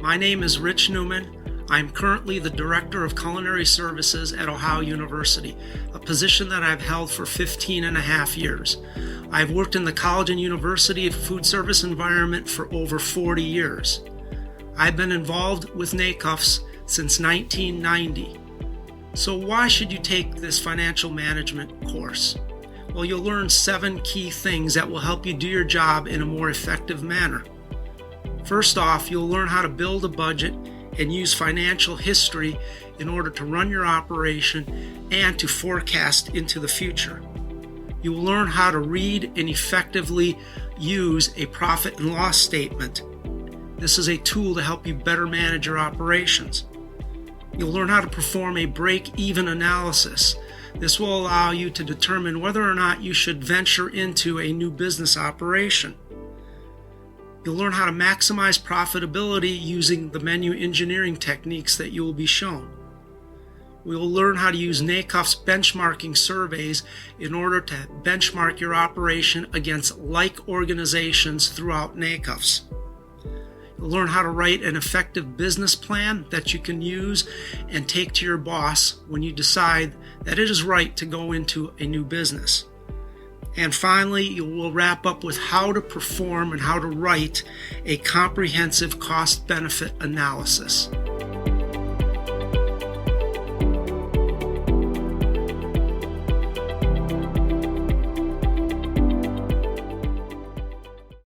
My name is Rich Neumann. I'm currently the Director of Culinary Services at Ohio University, a position that I've held for 15 and a half years. I've worked in the college and university food service environment for over 40 years. I've been involved with NACUFS since 1990. So why should you take this financial management course? Well, you'll learn 7 key things that will help you do your job in a more effective manner. First off, you'll learn how to build a budget and use financial history in order to run your operation and to forecast into the future. You will learn how to read and effectively use a profit and loss statement. This is a tool to help you better manage your operations. You'll learn how to perform a break-even analysis. This will allow you to determine whether or not you should venture into a new business operation. You'll learn how to maximize profitability using the menu engineering techniques that you will be shown. We will learn how to use NACUFS benchmarking surveys in order to benchmark your operation against like organizations throughout NACUFS. You'll learn how to write an effective business plan that you can use and take to your boss when you decide that it is right to go into a new business. And finally, you will wrap up with how to perform and how to write a comprehensive cost-benefit analysis.